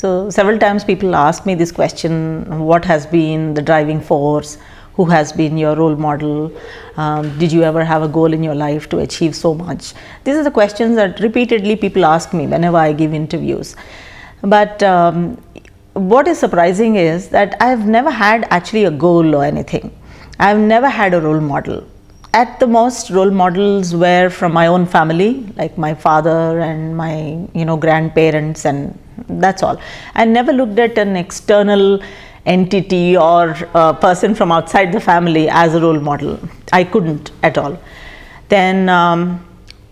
So several times people ask me this question, what has been the driving force? Who has been your role model? Did you ever have a goal in your life to achieve so much? These are the questions that repeatedly people ask me whenever I give interviews. But what is surprising is that I've never had actually a goal or anything. I've never had a role model. At the most, role models were from my own family, like my father and my grandparents, and that's all. I never looked at an external entity or a person from outside the family as a role model. I couldn't at all. Then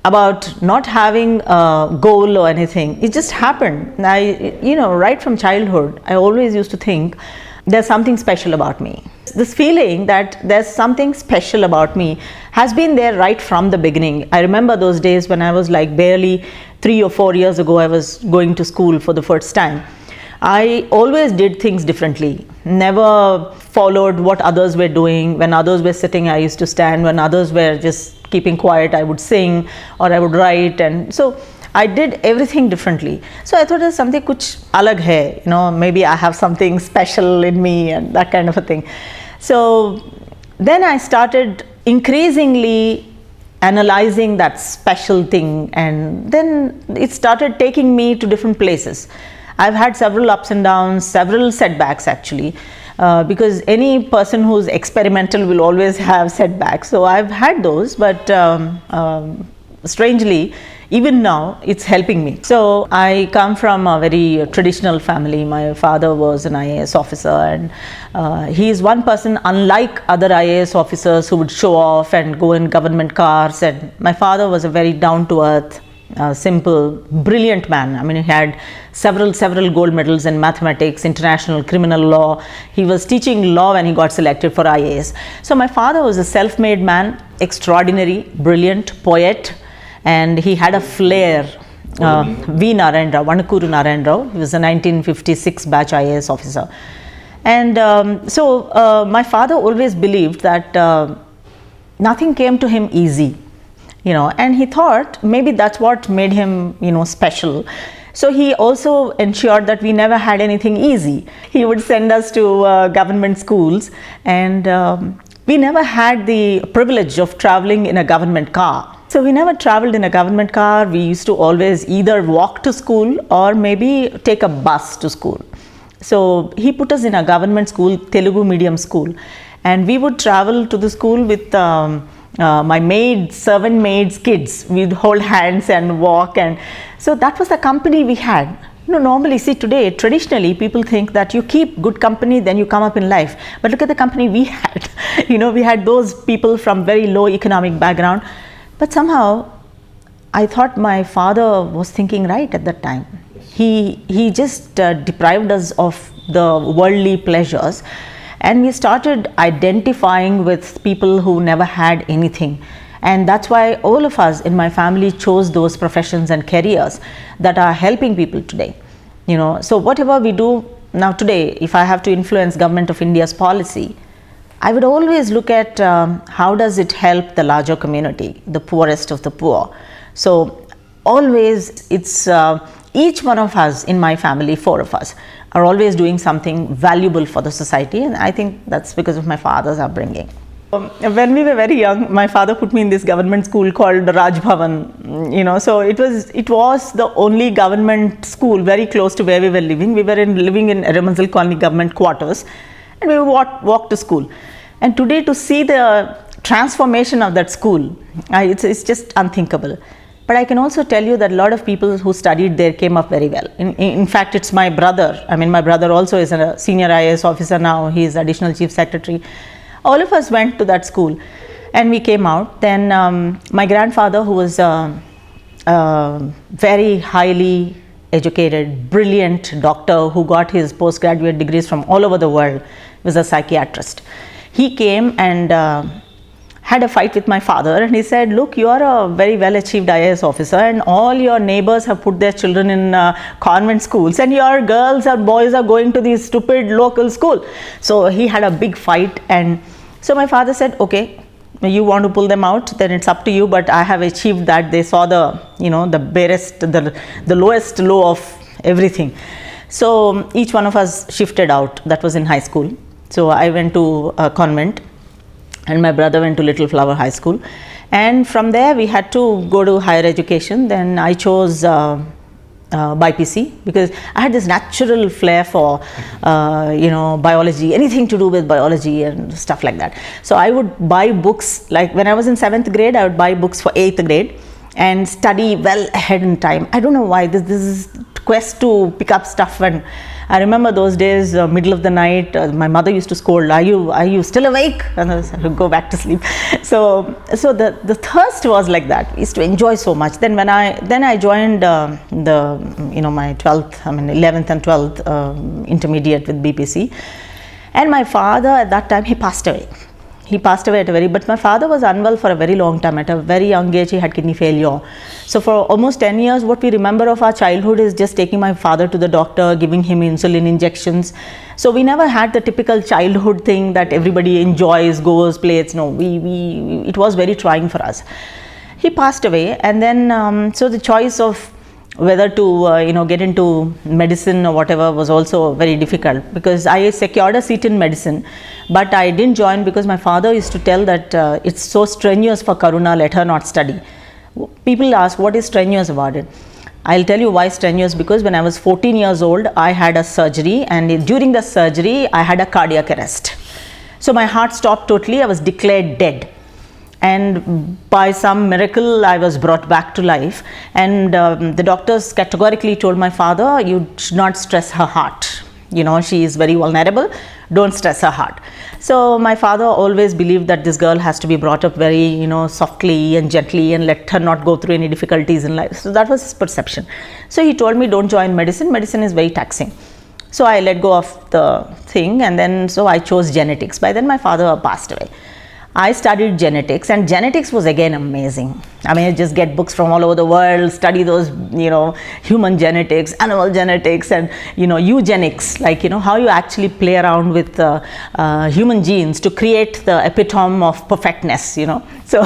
about not having a goal or anything, it just happened. Right from childhood, I always used to think there's something special about me. This feeling that there's something special about me has been there right from the beginning. I remember those days when I was like barely 3 or 4 years ago, I was going to school for the first time. I always did things differently, never followed what others were doing. When others were sitting, I used to stand. When others were just keeping quiet, I would sing or I would write. And so I did everything differently. So I thought there's something kuch alag hai, maybe I have something special in me and that kind of a thing. So then I started increasingly analyzing that special thing, and then it started taking me to different places. I've had several ups and downs, several setbacks actually, because any person who's experimental will always have setbacks. So I've had those, but strangely, even now, it's helping me. So I come from a very traditional family. My father was an IAS officer, and he is one person unlike other IAS officers who would show off and go in government cars. And my father was a very down-to-earth, simple, brilliant man. I mean, he had several gold medals in mathematics, international criminal law. He was teaching law when he got selected for IAS. So my father was a self-made man, extraordinary, brilliant poet, and he had a flair. V. Narayan Rao, Vanakuru Narayan Rao. He was a 1956 batch IAS officer. And so my father always believed that nothing came to him easy. And he thought maybe that's what made him, special. So he also ensured that we never had anything easy. He would send us to government schools, and we never had the privilege of traveling in a government car. So we never traveled in a government car. We used to always either walk to school or maybe take a bus to school. So he put us in a government school, Telugu medium school, and we would travel to the school with my servant maids' kids. We'd hold hands and walk, and so that was the company we had. Normally, see today, traditionally, people think that you keep good company, then you come up in life. But look at the company we had. We had those people from very low economic background. But somehow, I thought my father was thinking right at that time. He just deprived us of the worldly pleasures, and we started identifying with people who never had anything. And that's why all of us in my family chose those professions and careers that are helping people today. So whatever we do now today, if I have to influence Government of India's policy, I would always look at how does it help the larger community, the poorest of the poor. So always it's each one of us in my family, 4 of us, are always doing something valuable for the society, and I think that's because of my father's upbringing. When we were very young, my father put me in this government school called Rajbhavan. So it was the only government school very close to where we were living. We were living in Ramanzal Colony government quarters, and we would walk to school. And today, to see the transformation of that school, it's just unthinkable. But I can also tell you that a lot of people who studied there came up very well. In fact, it's my brother. I mean, my brother also is a senior IAS officer now. He is additional chief secretary. All of us went to that school, and we came out. Then my grandfather, who was very highly educated, brilliant doctor who got his postgraduate degrees from all over the world, was a psychiatrist. He came and had a fight with my father, and he said, look, you are a very well achieved IAS officer, and all your neighbors have put their children in convent schools, and your girls or boys are going to these stupid local school. So he had a big fight, and so my father said, okay, you want to pull them out, then it's up to you, but I have achieved that. They saw the, the barest, the lowest low of everything. So each one of us shifted out. That was in high school. So I went to a convent and my brother went to Little Flower High School. And from there we had to go to higher education. Then I chose BPC because I had this natural flair for biology, anything to do with biology and stuff like that. So I would buy books, like when I was in 7th grade I would buy books for 8th grade and study well ahead in time. I don't know why, this is quest to pick up stuff. And I remember those days, middle of the night, my mother used to scold, are you still awake? And I would go back to sleep. So the thirst was like that. We used to enjoy so much. Then when I joined my 11th and 12th intermediate with BPC, and my father at that time, he passed away. But my father was unwell for a very long time. At a very young age, he had kidney failure. So for almost 10 years, what we remember of our childhood is just taking my father to the doctor, giving him insulin injections. So we never had the typical childhood thing that everybody enjoys, goes, plays. No, it was very trying for us. He passed away, and then so the choice of whether to get into medicine or whatever was also very difficult, because I secured a seat in medicine, but I didn't join because my father used to tell that it's so strenuous for Karuna, let her not study. People ask, what is strenuous about it? I'll tell you why strenuous, because when I was 14 years old, I had a surgery, and during the surgery, I had a cardiac arrest. So my heart stopped totally, I was declared dead. And by some miracle, I was brought back to life. And the doctors categorically told my father, you should not stress her heart. She is very vulnerable, don't stress her heart. So my father always believed that this girl has to be brought up very, softly and gently, and let her not go through any difficulties in life. So that was his perception. So he told me, don't join medicine. Medicine is very taxing. So I let go of the thing, and then so I chose genetics. By then my father passed away. I studied genetics, and genetics was again amazing. I mean, I just get books from all over the world, study those, human genetics, animal genetics, and, eugenics, like, how you actually play around with human genes to create the epitome of perfectness, So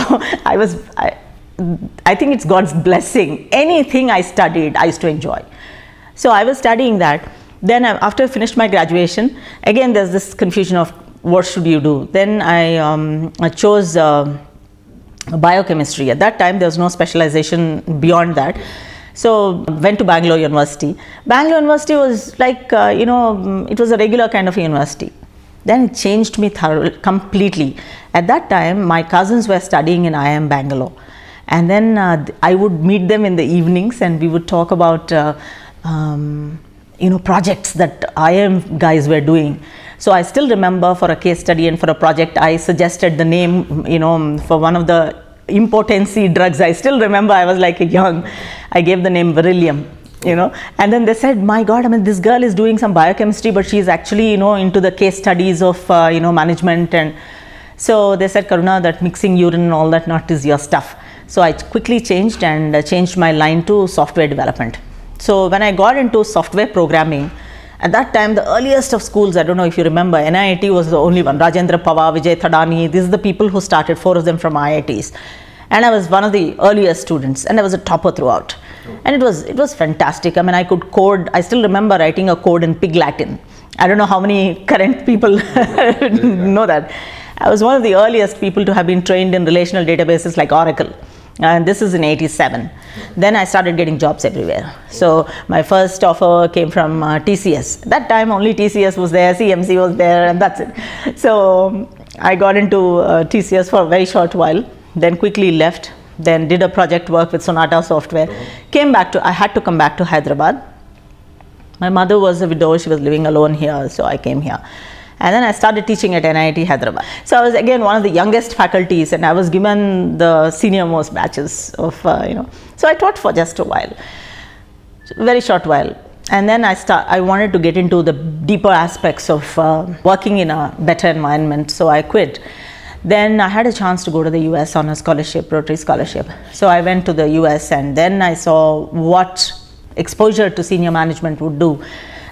I think it's God's blessing. Anything I studied, I used to enjoy. So I was studying that. Then after I finished my graduation, again, there's this confusion of, what should you do? Then I chose biochemistry. At that time, there was no specialization beyond that. So went to Bangalore University. Bangalore University was like, it was a regular kind of university. Then it changed me completely. At that time, my cousins were studying in IIM Bangalore. And then I would meet them in the evenings, and we would talk about, projects that IIM guys were doing. So I still remember, for a case study and for a project, I suggested the name, for one of the impotency drugs. I still remember, I was like young. I gave the name beryllium, and then they said, my God, I mean, this girl is doing some biochemistry, but she's actually, into the case studies of, management. And so they said, Karuna, that mixing urine and all that not is your stuff. So I quickly changed and changed my line to software development. So when I got into software programming, at that time, the earliest of schools, I don't know if you remember, NIIT was the only one. Rajendra Pawar, Vijay Thadani, these are the people who started, 4 of them from IITs. And I was one of the earliest students, and I was a topper throughout. And it was fantastic. I mean, I could code. I still remember writing a code in Pig Latin. I don't know how many current people know that. I was one of the earliest people to have been trained in relational databases like Oracle. And this is in 87. Then I started getting jobs everywhere. So my first offer came from TCS. That time only TCS was there, CMC was there, and that's it. So I got into TCS for a very short while, then quickly left, then did a project work with Sonata Software. I had to come back to Hyderabad. My mother was a widow, she was living alone here, so I came here. And then I started teaching at NIT Hyderabad. So I was again one of the youngest faculties, and I was given the senior most batches of, So I taught for just a while, very short while. And then I wanted to get into the deeper aspects of working in a better environment, so I quit. Then I had a chance to go to the US on a scholarship, Rotary scholarship. So I went to the US, and then I saw what exposure to senior management would do.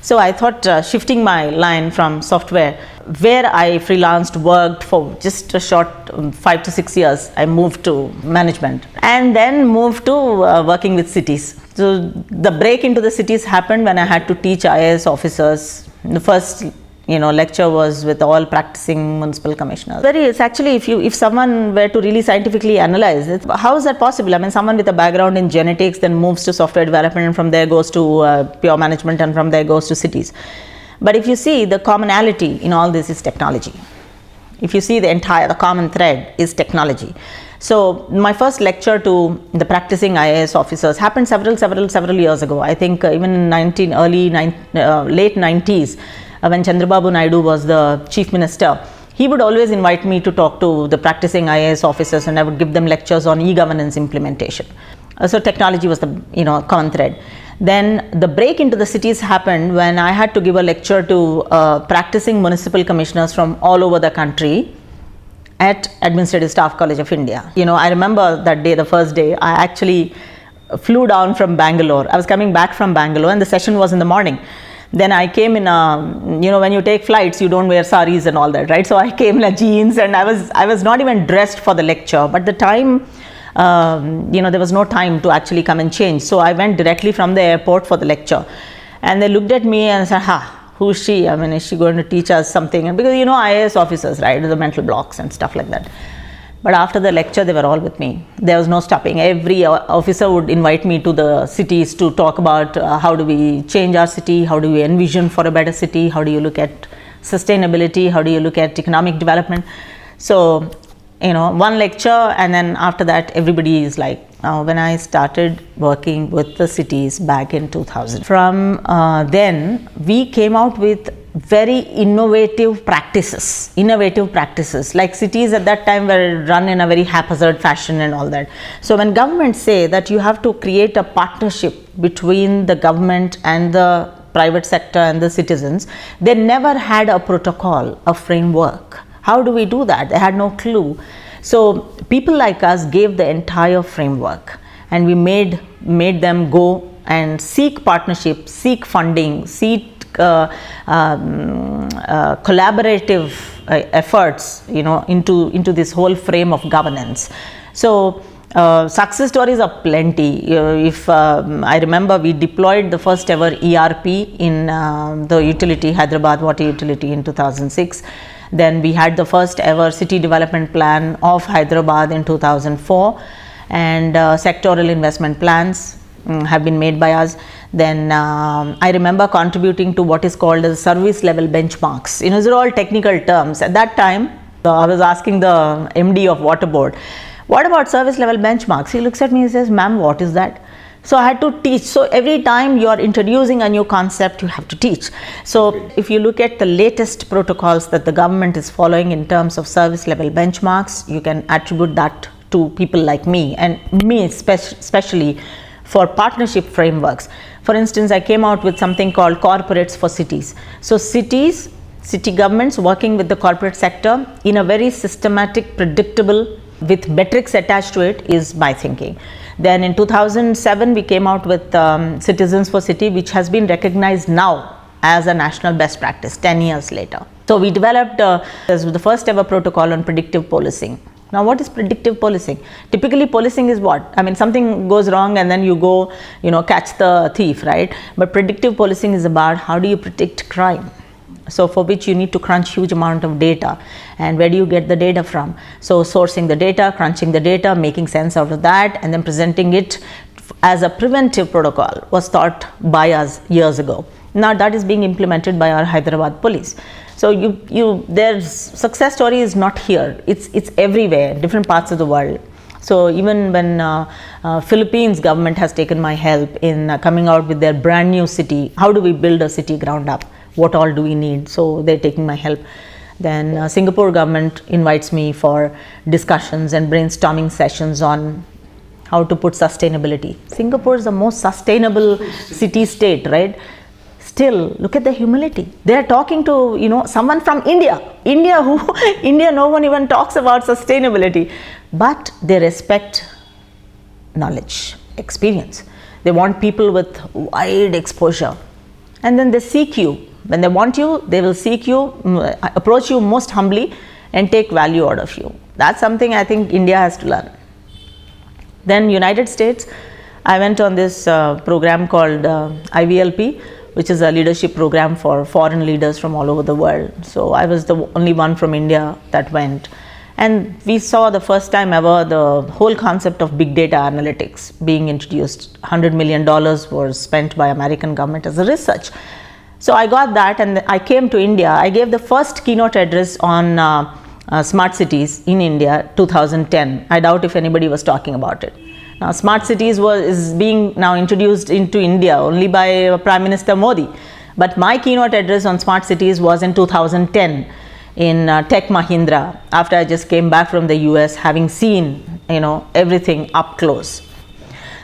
So I thought shifting my line from software where I freelanced, worked for just a short 5 to 6 years. I moved to management and then moved to working with cities. So the break into the cities happened when I had to teach IAS officers. The first lecture was with all practicing municipal commissioners. It's actually, if someone were to really scientifically analyze it, how is that possible? I mean, someone with a background in genetics then moves to software development, and from there goes to pure management, and from there goes to cities. But if you see, the commonality in all this is technology. If you see the common thread is technology. So my first lecture to the practicing IAS officers happened several years ago. I think even in late 90s, when Chandrababu Naidu was the chief minister, he would always invite me to talk to the practicing IAS officers, and I would give them lectures on e-governance implementation. So technology was the common thread. Then the break into the cities happened when I had to give a lecture to practicing municipal commissioners from all over the country at Administrative Staff College of India. I remember that day, the first day, I actually flew down from Bangalore. I was coming back from Bangalore and the session was in the morning. Then I came in when you take flights, you don't wear saris and all that, right? So I came in jeans, and I was not even dressed for the lecture, but the time, there was no time to actually come and change. So I went directly from the airport for the lecture, and they looked at me and said, who is she? I mean, is she going to teach us something? And because IAS officers, right, the mental blocks and stuff like that. But after the lecture, they were all with me. There was no stopping. Every officer would invite me to the cities to talk about how do we change our city, how do we envision for a better city, how do you look at sustainability, how do you look at economic development. So, one lecture, and then after that, everybody is like, when I started working with the cities back in 2000. From then, we came out with very innovative practices. Like cities at that time were run in a very haphazard fashion and all that. So when governments say that you have to create a partnership between the government and the private sector and the citizens, they never had a protocol, a framework. How do we do that? They had no clue. So people like us gave the entire framework, and we made them go and seek partnership, seek funding, seek collaborative efforts, into this whole frame of governance. So success stories are plenty. If I remember, we deployed the first ever ERP in the utility, Hyderabad water utility, in 2006. Then we had the first ever city development plan of Hyderabad in 2004, and sectoral investment plans have been made by us. Then I remember contributing to what is called as service level benchmarks. These are all technical terms. At that time, I was asking the MD of Water Board, what about service level benchmarks? He looks at me and says, ma'am, what is that? So I had to teach. So every time you are introducing a new concept, you have to teach. So if you look at the latest protocols that the government is following in terms of service level benchmarks, you can attribute that to people like me, and me especially, for partnership frameworks. For instance, I came out with something called corporates for cities. So cities, city governments working with the corporate sector in a very systematic, predictable, with metrics attached to it, is my thinking. Then in 2007, we came out with Citizens for City, which has been recognized now as a national best practice 10 years later. So we developed the first ever protocol on predictive policing. Now, what is predictive policing? Typically, policing is what? I mean, something goes wrong and then you go, catch the thief, right? But predictive policing is about how do you predict crime? So for which you need to crunch huge amount of data, and where do you get the data from? So sourcing the data, crunching the data, making sense out of that, and then presenting it as a preventive protocol was thought by us years ago. Now that is being implemented by our Hyderabad police. So their success story is not here, it's everywhere, different parts of the world. So even when Philippines government has taken my help in coming out with their brand new city, how do we build a city ground up? What all do we need? So they're taking my help. Then Singapore government invites me for discussions and brainstorming sessions on how to put sustainability. Singapore is the most sustainable city state, right? Still, look at the humility. They are talking to someone from India. India, no one even talks about sustainability, but they respect knowledge, experience. They want people with wide exposure, and then they seek you When they want you, they will seek you, approach you most humbly and take value out of you. That's something I think India has to learn. Then United States, I went on this program called IVLP, which is a leadership program for foreign leaders from all over the world. So I was the only one from India that went. And we saw the first time ever the whole concept of big data analytics being introduced. $100 million was spent by American government as a research. So I got that, and I came to India. I gave the first keynote address on smart cities in India, 2010. I doubt if anybody was talking about it. Now, smart cities is being now introduced into India only by Prime Minister Modi. But my keynote address on smart cities was in 2010 in Tech Mahindra, after I just came back from the US, having seen, everything up close.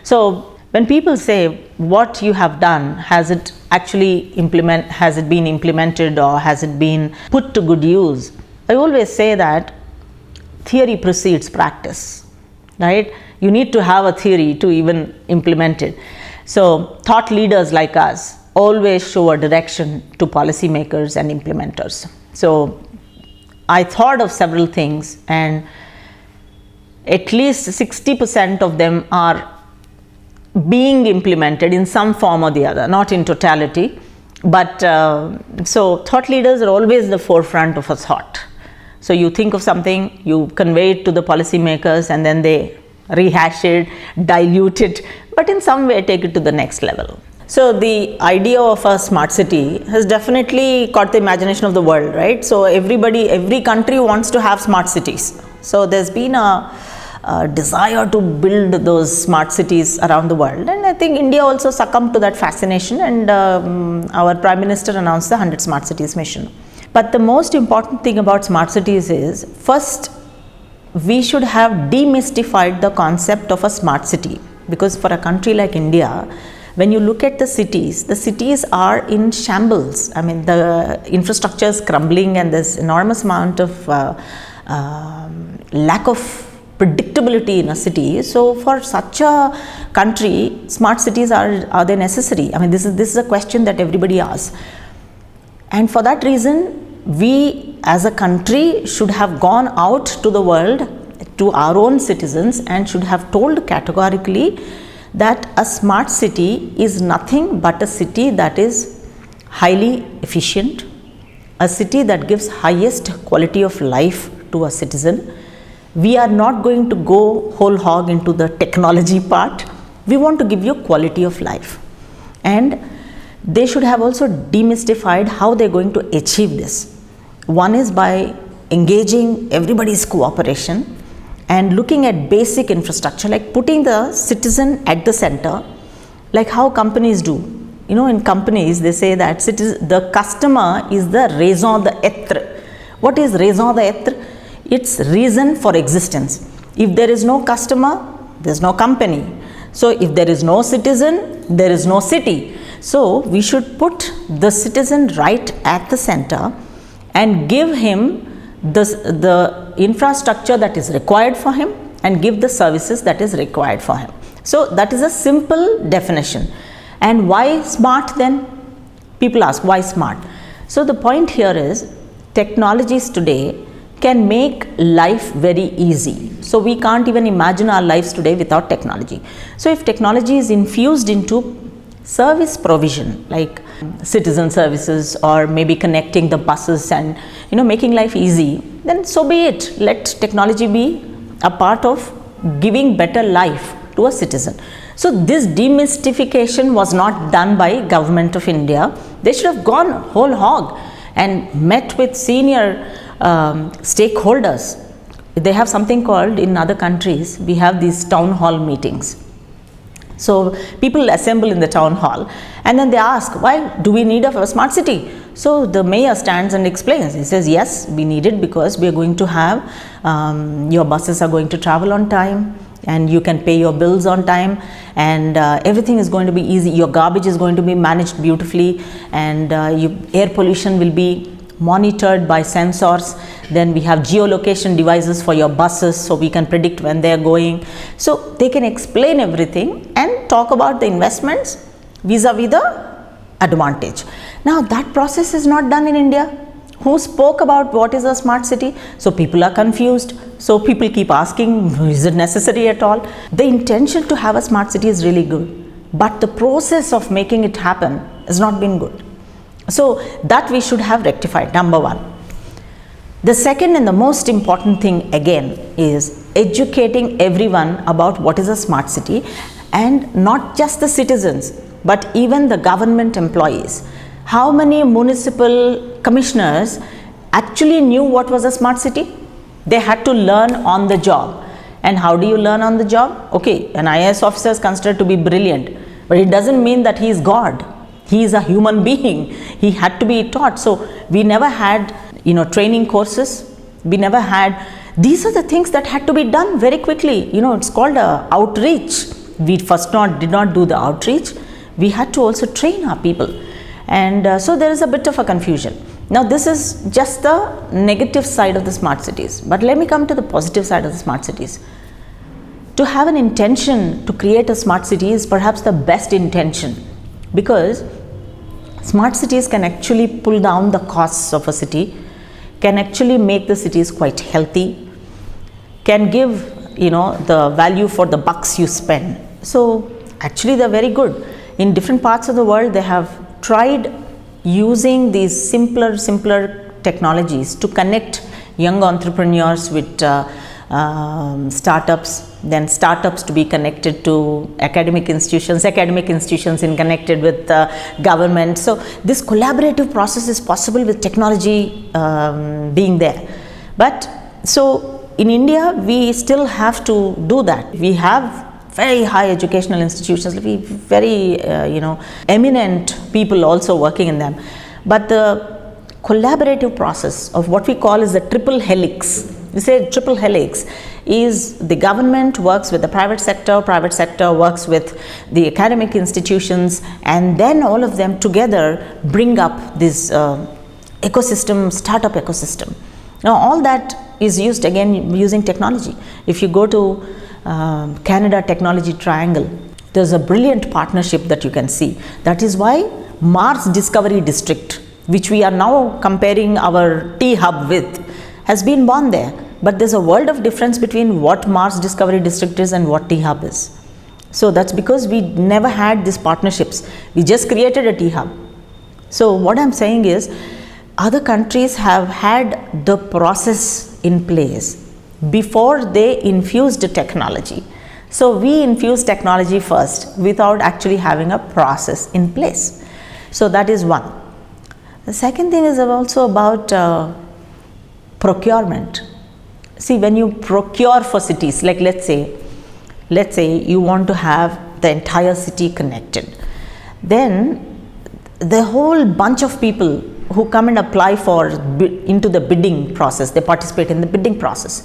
So when people say what you have done, has it been implemented, or has it been put to good use? I always say that theory precedes practice, right? You need to have a theory to even implement it. So thought leaders like us always show a direction to policymakers and implementers. So I thought of several things, and at least 60% of them are being implemented in some form or the other, not in totality. But so thought leaders are always the forefront of a thought. So you think of something, you convey it to the policymakers, and then they rehash it, dilute it, but in some way take it to the next level. So the idea of a smart city has definitely caught the imagination of the world, right? So every country wants to have smart cities. So there's been a desire to build those smart cities around the world, and I think India also succumbed to that fascination, and our Prime Minister announced the 100 Smart Cities mission. But the most important thing about smart cities is, first, we should have demystified the concept of a smart city, because for a country like India, when you look at the cities are in shambles. I mean, the infrastructure is crumbling, and there's enormous amount of lack of predictability in a city. So for such a country, smart cities are they necessary? I mean, this is a question that everybody asks. And for that reason, we as a country should have gone out to the world, to our own citizens, and should have told categorically that a smart city is nothing but a city that is highly efficient, a city that gives highest quality of life to a citizen. We are not going to go whole hog into the technology part. We want to give you quality of life. And they should have also demystified how they're going to achieve this. One is by engaging everybody's cooperation and looking at basic infrastructure, like putting the citizen at the center, like how companies do. In companies, they say that the customer is the raison d'être. What is raison d'être? It's reason for existence. If there is no customer, there's no company. So if there is no citizen, there is no city. So we should put the citizen right at the center and give him the infrastructure that is required for him, and give the services that is required for him. So that is a simple definition. And why smart then? People ask, why smart? So the point here is, technologies today can make life very easy. So we can't even imagine our lives today without technology. So if technology is infused into service provision, like citizen services, or maybe connecting the buses and making life easy, then so be it. Let technology be a part of giving better life to a citizen. So this demystification was not done by Government of India. They should have gone whole hog and met with senior stakeholders. They have something called, in other countries, we have these town hall meetings. So people assemble in the town hall, and then they ask, why do we need a smart city? So the mayor stands and explains. He says, yes, we need it because we are going to have, your buses are going to travel on time, and you can pay your bills on time, and everything is going to be easy. Your garbage is going to be managed beautifully, and air pollution will be monitored by sensors. Then we have geolocation devices for your buses, so we can predict when they are going. So they can explain everything and talk about the investments vis-a-vis the advantage. Now that process is not done in India. Who spoke about what is a smart city? So people are confused. So people keep asking, is it necessary at all? The intention to have a smart city is really good, but the process of making it happen has not been good. So that we should have rectified, number one. The second and the most important thing again is educating everyone about what is a smart city, and not just the citizens, but even the government employees. How many municipal commissioners actually knew what was a smart city? They had to learn on the job. And how do you learn on the job? Okay, an IAS officer is considered to be brilliant, but it doesn't mean that he is God. He is a human being. He had to be taught. So we never had, training courses. We never had. These are the things that had to be done very quickly. It's called outreach. We first did not do the outreach. We had to also train our people. And so there is a bit of a confusion. Now this is just the negative side of the smart cities. But let me come to the positive side of the smart cities. To have an intention to create a smart city is perhaps the best intention, because smart cities can actually pull down the costs of a city, can actually make the cities quite healthy, can give the value for the bucks you spend. So actually they're very good. In different parts of the world, they have tried using these simpler technologies to connect young entrepreneurs with startups, then startups to be connected to academic institutions in connected with government. So this collaborative process is possible with technology being there. But so in India, we still have to do that. We have very high educational institutions, very eminent people also working in them. But the collaborative process of what we call is the triple helix. We say triple helix is the government works with the private sector works with the academic institutions, and then all of them together bring up this ecosystem, startup ecosystem. Now all that is used again using technology. If you go to Canada Technology Triangle, there's a brilliant partnership that you can see. That is why Mars Discovery District, which we are now comparing our T-Hub with, has been born there. But there's a world of difference between what Mars Discovery District is and what T-Hub is. So that's because we never had these partnerships. We just created a T-Hub. So what I'm saying is, other countries have had the process in place before they infused technology. So we infused technology first without actually having a process in place. So that is one. The second thing is also about procurement. See, when you procure for cities, like let's say you want to have the entire city connected, then the whole bunch of people who come and apply for into the bidding process, they participate in the bidding process.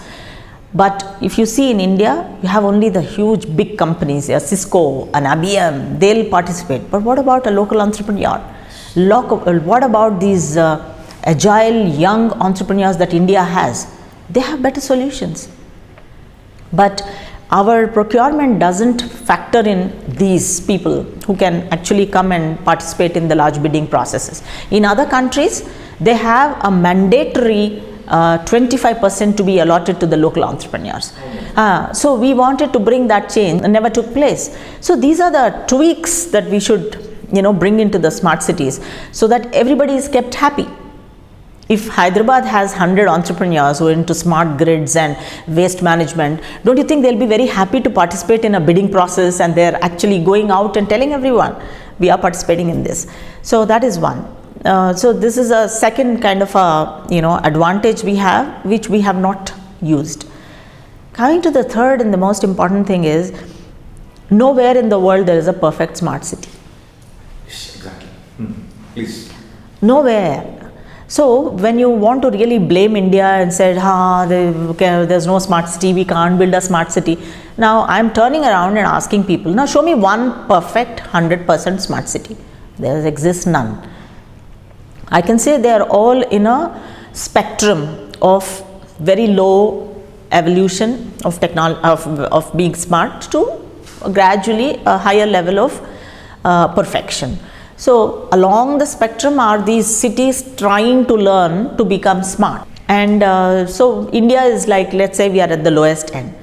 But if you see in India, you have only the huge big companies, Cisco and IBM, they'll participate. But what about a local entrepreneur? What about these agile young entrepreneurs that India has? They have better solutions. But our procurement doesn't factor in these people who can actually come and participate in the large bidding processes. In other countries, they have a mandatory 25% to be allotted to the local entrepreneurs. So we wanted to bring that change and never took place. So these are the tweaks that we should bring into the smart cities so that everybody is kept happy. If Hyderabad has 100 entrepreneurs who are into smart grids and waste management, don't you think they'll be very happy to participate in a bidding process, and they're actually going out and telling everyone, we are participating in this. So that is one. So this is a second kind of advantage we have, which we have not used. Coming to the third and the most important thing is, nowhere in the world there is a perfect smart city. Yes, exactly. Please. Nowhere. So when you want to really blame India and said, there's no smart city, we can't build a smart city. Now I'm turning around and asking people, now show me one perfect 100% smart city. There exists none. I can say they are all in a spectrum of very low evolution of technology, of being smart, to gradually a higher level of perfection. So along the spectrum are these cities trying to learn to become smart. And so India is like, let's say we are at the lowest end.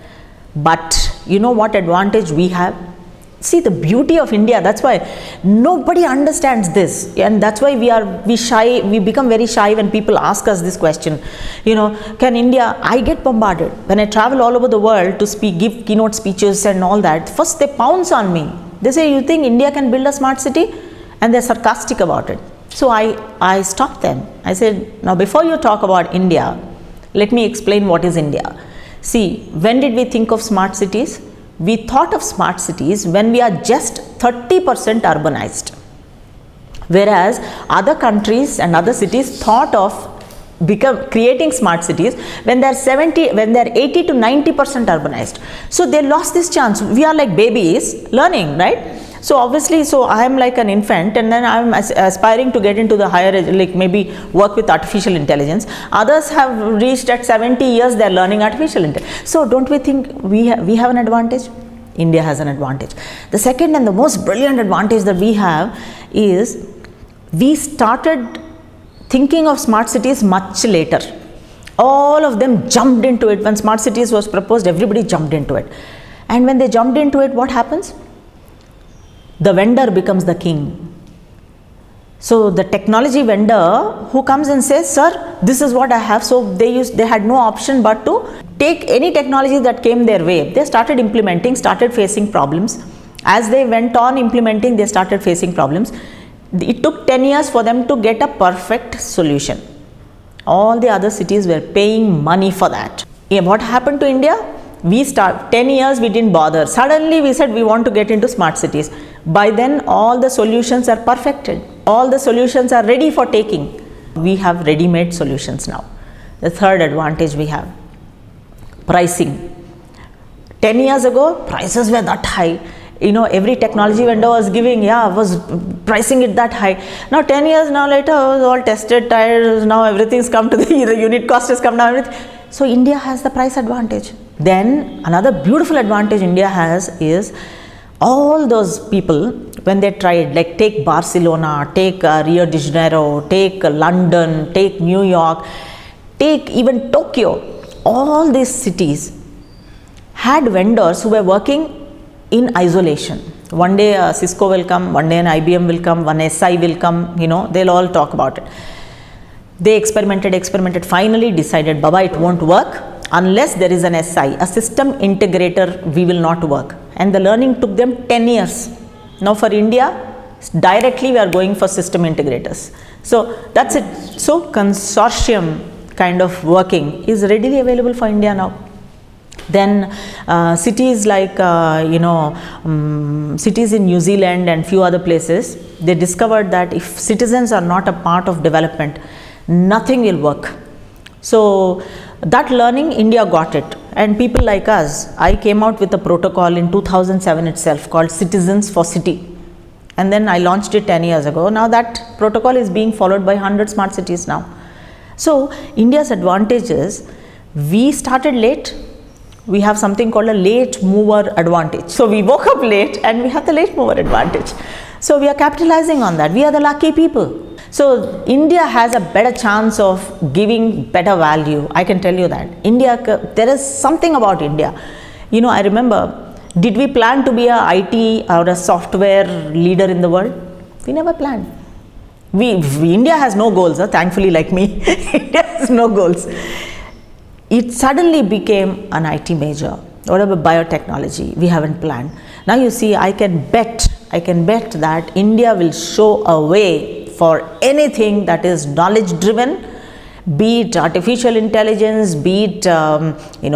But you know what advantage we have? See the beauty of India. That's why nobody understands this, and that's why we become very shy when people ask us this question. You know, can India? I get bombarded when I travel all over the world to give keynote speeches and all that. First they pounce on me. They say, you think India can build a smart city? And they're sarcastic about it. So I stopped them. I said, now before you talk about India, let me explain what is India. See, when did we think of smart cities? We thought of smart cities when we are just 30% urbanized, whereas other countries and other cities thought of creating smart cities when they're 80 to 90% urbanized. So they lost this chance. We are like babies learning, right? So obviously, so I am like an infant, and then I am aspiring to get into the higher, like maybe work with artificial intelligence. Others have reached at 70 years, they are learning artificial intelligence. So don't we think we have an advantage? India has an advantage. The second and the most brilliant advantage that we have is we started thinking of smart cities much later. All of them jumped into it. When smart cities was proposed, everybody jumped into it. And when they jumped into it, what happens? The vendor becomes the king. So the technology vendor who comes and says, sir, this is what I have. So they had no option but to take any technology that came their way. They started implementing, started facing problems. As they went on implementing, they started facing problems. It took 10 years for them to get a perfect solution. All the other cities were paying money for that. What happened to India? 10 years we didn't bother. Suddenly we said we want to get into smart cities. By then all the solutions are perfected. All the solutions are ready for taking. We have ready-made solutions now. The third advantage we have, pricing. 10 years ago, prices were that high. You know, every technology vendor was was pricing it that high. Now 10 years now later, it was all tested, tried, now everything's come to the unit cost has come down. Everything. So India has the price advantage. Then another beautiful advantage India has is all those people, when they tried, like take Barcelona, take Rio de Janeiro, take London, take New York, take even Tokyo, all these cities had vendors who were working in isolation. One day Cisco will come, one day an IBM will come, one SI will come, you know, they'll all talk about it. They experimented, finally decided, Baba, it won't work unless there is an SI, a system integrator, we will not work. And the learning took them 10 years. Now for India, directly we are going for system integrators. So that's it. So consortium kind of working is readily available for India now. Then cities like, cities in New Zealand and few other places, they discovered that if citizens are not a part of development, nothing will work. So that learning, India got it. And people like us, I came out with a protocol in 2007 itself called Citizens for City. And then I launched it 10 years ago. Now that protocol is being followed by 100 smart cities now. So India's advantage is, we started late. We have something called a late mover advantage. So we woke up late and we have the late mover advantage. So we are capitalizing on that. We are the lucky people. So India has a better chance of giving better value. I can tell you that. There is something about India. You know, I remember, did we plan to be a IT or a software leader in the world? We never planned. India has no goals, thankfully, like me. India has no goals. It suddenly became an IT major. What about biotechnology? We haven't planned. Now you see, I can bet that India will show a way for anything that is knowledge driven, be it artificial intelligence, be it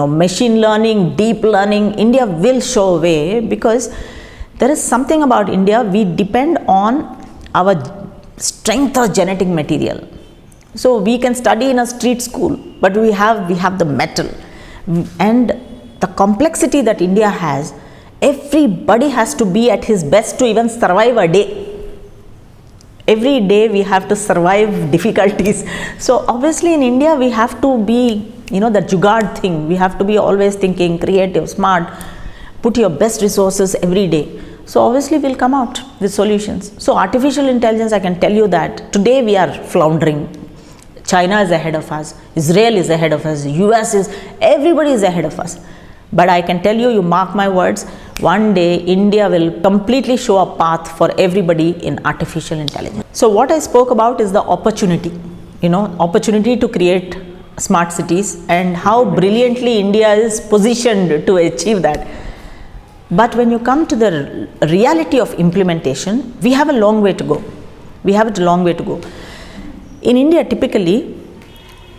machine learning, deep learning. India will show a way, because there is something about India. We depend on our strength of genetic material. So we can study in a street school, but we have the metal, and the complexity that India has. Everybody has to be at his best to even survive a day. Every day we have to survive difficulties. So obviously in India we have to be, the jugaad thing. We have to be always thinking creative, smart, put your best resources every day. So obviously we'll come out with solutions. So artificial intelligence, I can tell you that today we are floundering. China is ahead of us, Israel is ahead of us, US is, everybody is ahead of us. But I can tell you, you mark my words, one day India will completely show a path for everybody in artificial intelligence. So what I spoke about is the opportunity, opportunity to create smart cities and how brilliantly India is positioned to achieve that. But when you come to the reality of implementation, we have a long way to go. In India, typically,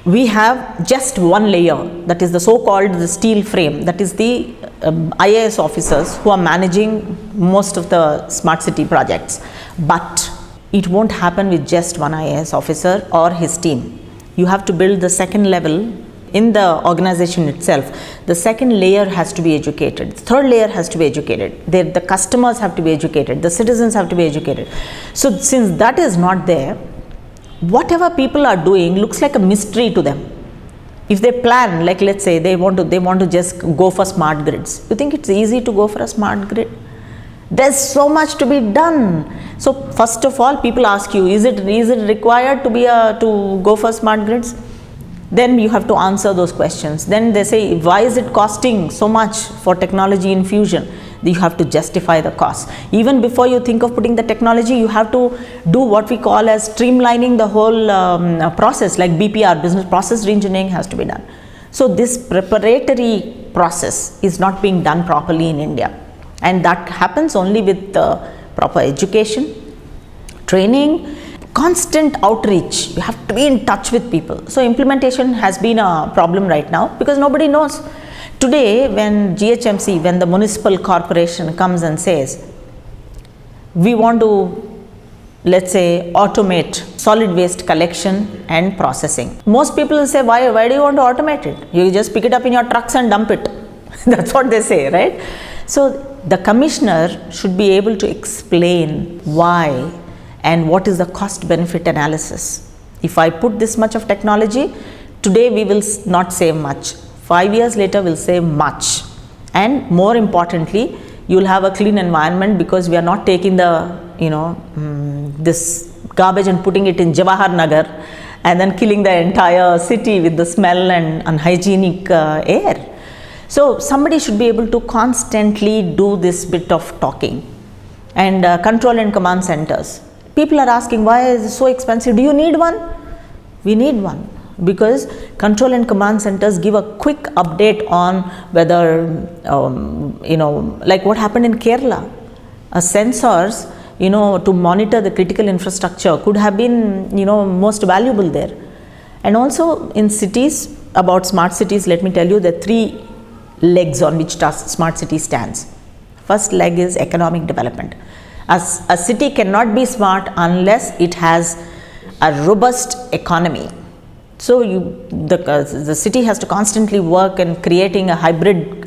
we have just one layer, that is the so-called the steel frame, that is the IAS officers who are managing most of the smart city projects. But it won't happen with just one IAS officer or his team. You have to build the second level in the organization itself. The second layer has to be educated, the third layer has to be educated, the customers have to be educated, the citizens have to be educated. So since that is not there, whatever people are doing looks like a mystery to them. If they plan, like let's say they want to just go for smart grids, you think it's easy to go for a smart grid? There's so much to be done. So first of all, people ask you, is it required to go for smart grids? Then you have to answer those questions. Then they say, why is it costing so much for technology infusion? You have to justify the cost. Even before you think of putting the technology, you have to do what we call as streamlining the whole process, like BPR, business process reengineering, has to be done. So this preparatory process is not being done properly in India, and that happens only with proper education, training, constant outreach. You have to be in touch with people. So implementation has been a problem right now because nobody knows. Today, when GHMC, when the municipal corporation comes and says, we want to, let's say, automate solid waste collection and processing. Most people will say, why do you want to automate it? You just pick it up in your trucks and dump it. That's what they say, right? So the commissioner should be able to explain why and what is the cost benefit analysis. If I put this much of technology, today we will not save much. 5 years later we'll save much, and more importantly, you will have a clean environment because we are not taking the this garbage and putting it in Jawahar Nagar and then killing the entire city with the smell and unhygienic air. So somebody should be able to constantly do this bit of talking. And control and command centers. People are asking, why is it so expensive? Do you need one? We need one. Because control and command centers give a quick update on whether, like what happened in Kerala. Sensors, to monitor the critical infrastructure could have been, most valuable there. And also in cities, about smart cities, let me tell you the 3 legs on which smart city stands. First leg is economic development. A city cannot be smart unless it has a robust economy. So the city has to constantly work in creating a hybrid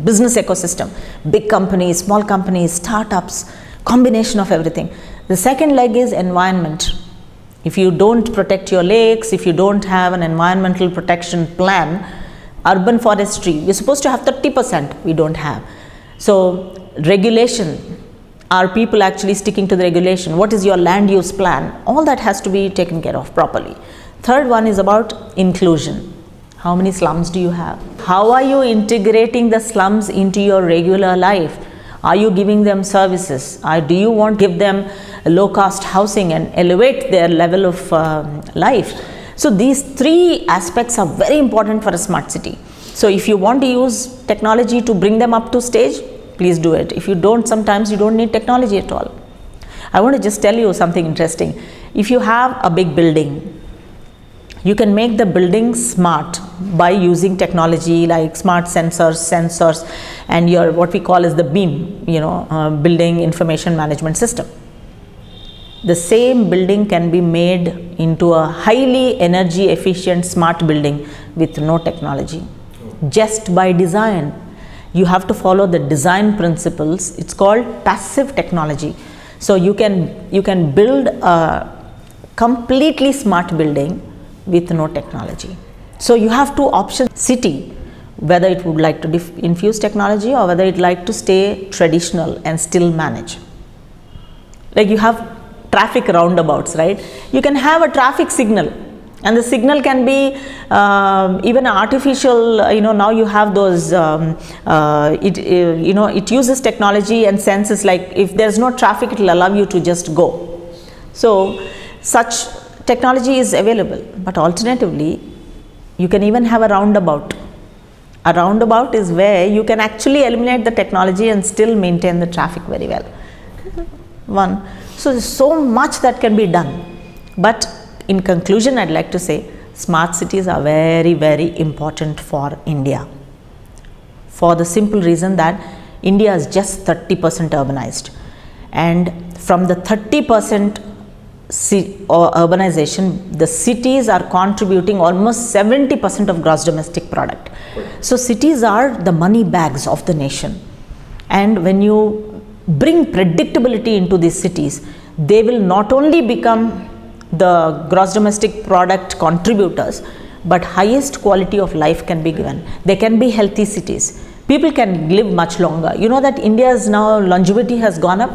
business ecosystem. Big companies, small companies, startups, combination of everything. The second leg is environment. If you don't protect your lakes, if you don't have an environmental protection plan, urban forestry, we're supposed to have 30%, we don't have. So regulation, are people actually sticking to the regulation? What is your land use plan? All that has to be taken care of properly. Third one is about inclusion. How many slums do you have? How are you integrating the slums into your regular life? Are you giving them services? Do you want to give them low cost housing and elevate their level of life? So these 3 aspects are very important for a smart city. So if you want to use technology to bring them up to stage, please do it. If you don't, sometimes you don't need technology at all. I want to just tell you something interesting. If you have a big building, you can make the building smart by using technology like smart sensors and your what we call as the BIM, building information management system. The same building can be made into a highly energy efficient smart building with no technology, just by design. You have to follow the design principles. It's called passive technology. So you can build a completely smart building with no technology. So you have 2 options. City, whether it would like to infuse technology or whether it like to stay traditional and still manage. Like you have traffic roundabouts, right? You can have a traffic signal, and the signal can be even artificial. Now you have those. It uses technology and senses, like if there's no traffic, it will allow you to just go. So such technology is available, but alternatively, you can even have a roundabout. A roundabout is where you can actually eliminate the technology and still maintain the traffic very well. So there's so much that can be done. But in conclusion, I'd like to say smart cities are very, very important for India, for the simple reason that India is just 30% urbanized, and from the 30% urbanization, the cities are contributing almost 70% of gross domestic product. So cities are the money bags of the nation, and when you bring predictability into these cities, they will not only become the gross domestic product contributors, but highest quality of life can be given. They can be healthy cities. People can live much longer. You know that India's now longevity has gone up.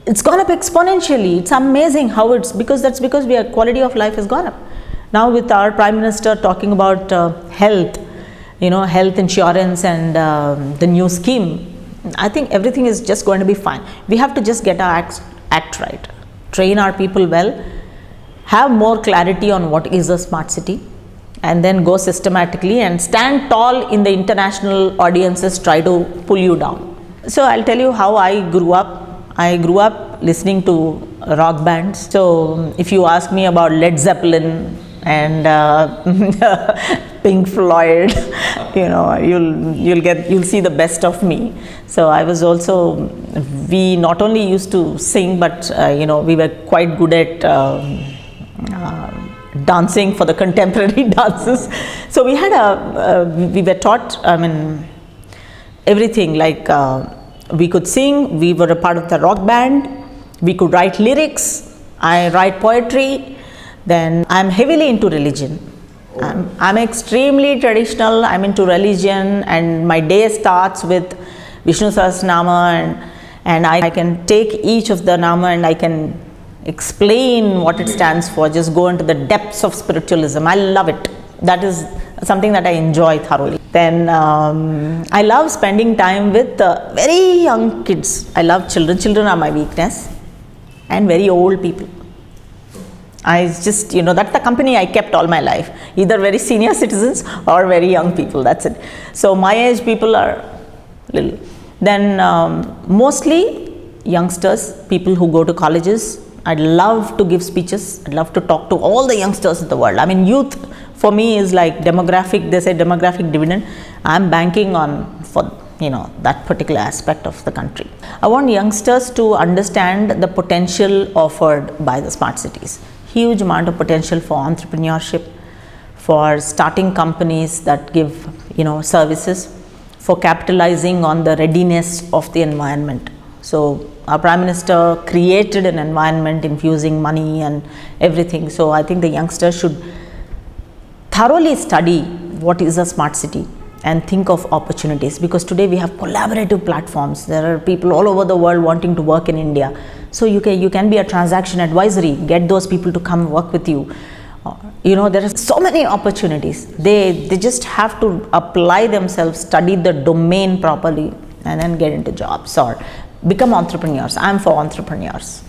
It's gone up exponentially. It's amazing how that's because our quality of life has gone up. Now with our Prime Minister talking about health, health insurance and the new scheme, I think everything is just going to be fine. We have to just get our act right, train our people well, have more clarity on what is a smart city, and then go systematically and stand tall in the international audiences, try to pull you down. So I'll tell you how I grew up. I grew up listening to rock bands. So if you ask me about Led Zeppelin and Pink Floyd, you'll see the best of me. So I was also, we not only used to sing, but we were quite good at dancing for the contemporary dances. So we had we were taught, everything, like we could sing, we were a part of the rock band, we could write lyrics, I write poetry. Then I'm heavily into religion. I'm extremely traditional. I'm into religion, and my day starts with Vishnu Sahasranama, and I can take each of the nama and I can explain what it stands for, just go into the depths of spiritualism. I love it. That is something that I enjoy thoroughly. Then I love spending time with very young kids. I love children. Children are my weakness, and very old people. I just, that's the company I kept all my life, either very senior citizens or very young people, that's it. So my age people are little. Then mostly youngsters, people who go to colleges. I'd love to give speeches. I'd love to talk to all the youngsters in the world. Youth for me is like demographic, they say demographic dividend. I'm banking on for that particular aspect of the country. I want youngsters to understand the potential offered by the smart cities. Huge amount of potential for entrepreneurship, for starting companies that give services, for capitalizing on the readiness of the environment. So our Prime Minister created an environment infusing money and everything. So I think the youngsters should thoroughly study what is a smart city and think of opportunities, because today we have collaborative platforms. There are people all over the world wanting to work in India. So you can be a transaction advisory, get those people to come work with you. There are so many opportunities. They just have to apply themselves, study the domain properly, and then get into jobs or become entrepreneurs. I'm for entrepreneurs.